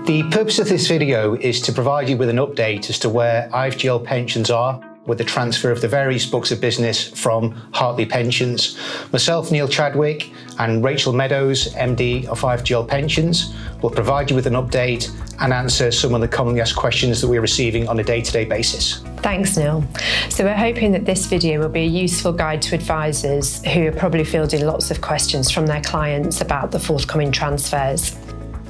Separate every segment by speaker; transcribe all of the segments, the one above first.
Speaker 1: The purpose of this video is to provide you with an update as to where IFGL pensions are with the transfer of the various books of business from Hartley Pensions. Myself, Neil Chadwick, and Rachel Meadows, MD of IFGL Pensions, will provide you with an update and answer some of the commonly asked questions that we're receiving on a day-to-day basis.
Speaker 2: Thanks, Neil. So we're hoping that this video will be a useful guide to advisors who are probably fielding lots of questions from their clients about the forthcoming transfers.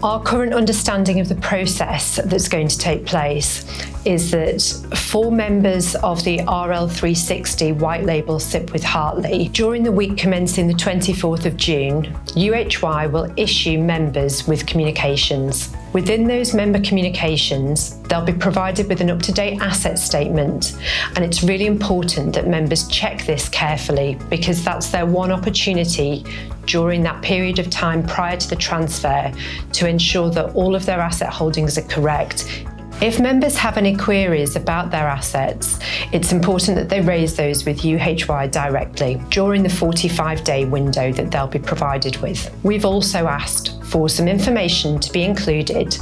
Speaker 2: Our current understanding of the process that's going to take place is that for members of the RL360 white label SIPP with Hartley, during the week commencing the 24th of June, UHY will issue members with communications. Within those member communications, they'll be provided with an up-to-date asset statement, and it's really important that members check this carefully because that's their one opportunity during that period of time prior to the transfer to ensure that all of their asset holdings are correct. If members have any queries about their assets, it's important that they raise those with UHY directly during the 45-day window that they'll be provided with. We've also asked for some information to be included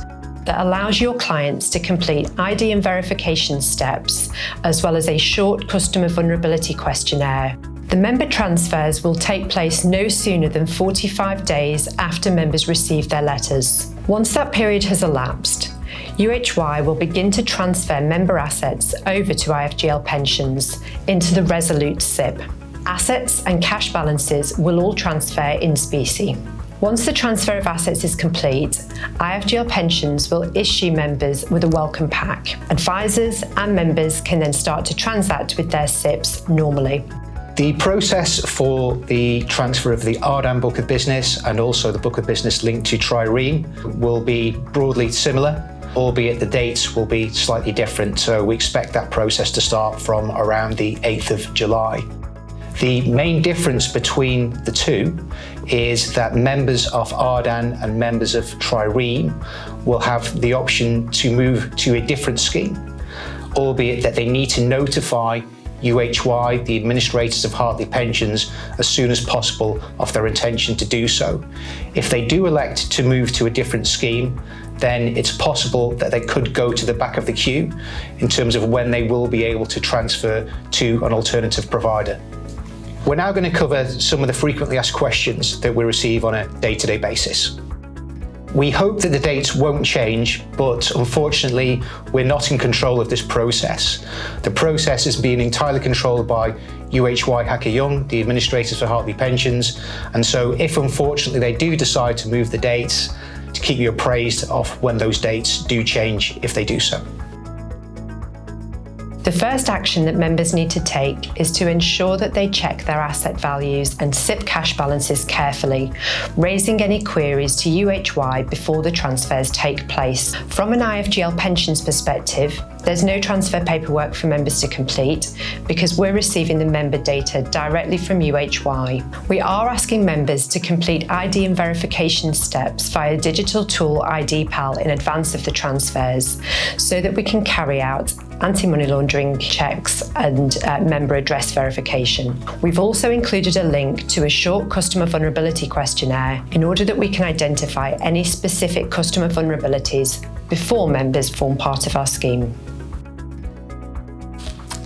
Speaker 2: that allows your clients to complete ID and verification steps, as well as a short customer vulnerability questionnaire. The member transfers will take place no sooner than 45 days after members receive their letters. Once that period has elapsed, UHY will begin to transfer member assets over to IFGL Pensions into the Resolute SIPP. Assets and cash balances will all transfer in specie. Once the transfer of assets is complete, IFGL Pensions will issue members with a welcome pack. Advisors and members can then start to transact with their SIPPs normally.
Speaker 1: The process for the transfer of the RDAN book of business and also the book of business linked to Trireme will be broadly similar, albeit the dates will be slightly different. So we expect that process to start from around the 8th of July. The main difference between the two is that members of RDAN and members of Trireme will have the option to move to a different scheme, albeit that they need to notify UHY, the administrators of Hartley Pensions, as soon as possible of their intention to do so. If they do elect to move to a different scheme, then it's possible that they could go to the back of the queue in terms of when they will be able to transfer to an alternative provider. We're now going to cover some of the frequently asked questions that we receive on a day-to-day basis. We hope that the dates won't change, but unfortunately, we're not in control of this process. The process is being entirely controlled by UHY Hacker Young, the administrators for Hartley Pensions, and so if unfortunately they do decide to move the dates, to keep you appraised of when those dates do change if they do so.
Speaker 2: The first action that members need to take is to ensure that they check their asset values and SIPP cash balances carefully, raising any queries to UHY before the transfers take place. From an IFGL Pensions perspective, there's no transfer paperwork for members to complete because we're receiving the member data directly from UHY. We are asking members to complete ID and verification steps via digital tool IDPal in advance of the transfers so that we can carry out anti-money laundering checks and member address verification. We've also included a link to a short customer vulnerability questionnaire in order that we can identify any specific customer vulnerabilities before members form part of our scheme.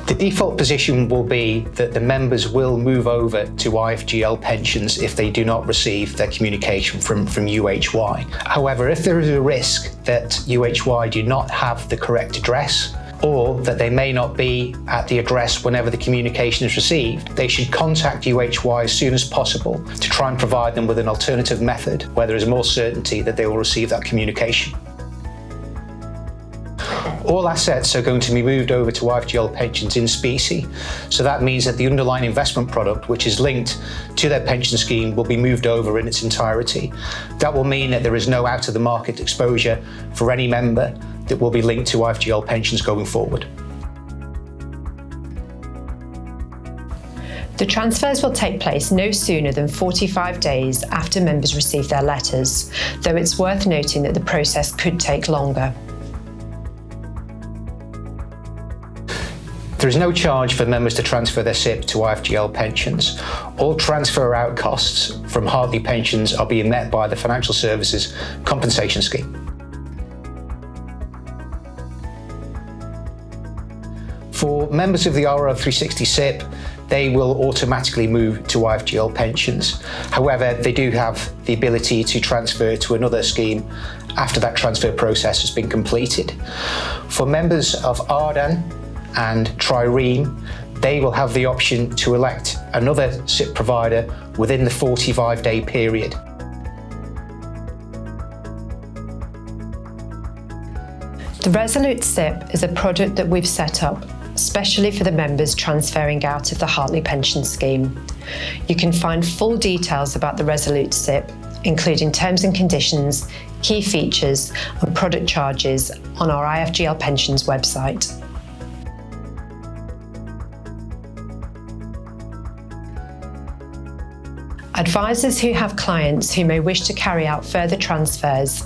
Speaker 1: The default position will be that the members will move over to IFGL Pensions if they do not receive their communication from UHY. However, if there is a risk that UHY do not have the correct address, or that they may not be at the address whenever the communication is received, they should contact UHY as soon as possible to try and provide them with an alternative method where there is more certainty that they will receive that communication. All assets are going to be moved over to IFGL Pensions in specie, so that means that the underlying investment product, which is linked to their pension scheme, will be moved over in its entirety. That will mean that there is no out-of-the-market exposure for any member that will be linked to IFGL Pensions going forward.
Speaker 2: The transfers will take place no sooner than 45 days after members receive their letters, though it's worth noting that the process could take longer.
Speaker 1: There is no charge for members to transfer their SIPP to IFGL Pensions. All transfer out costs from Hartley Pensions are being met by the Financial Services Compensation Scheme. For members of the RR360 SIPP, they will automatically move to IFGL pensions. However, they do have the ability to transfer to another scheme after that transfer process has been completed. For members of RDAN and Trireme, they will have the option to elect another SIPP provider within the 45-day period.
Speaker 2: The Resolute SIPP is a product that we've set up especially for the members transferring out of the Hartley pension scheme. You can find full details about the Resolute SIPP, including terms and conditions, key features and product charges on our IFGL Pensions website. Advisors who have clients who may wish to carry out further transfers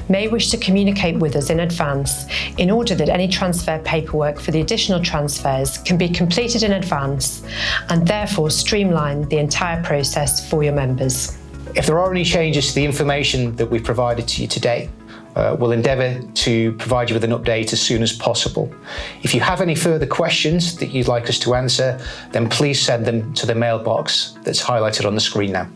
Speaker 2: may wish to communicate with us in advance in order that any transfer paperwork for the additional transfers can be completed in advance and therefore streamline the entire process for your members.
Speaker 1: If there are any changes to the information that we've provided to you today, we'll endeavour to provide you with an update as soon as possible. If you have any further questions that you'd like us to answer, then please send them to the mailbox that's highlighted on the screen now.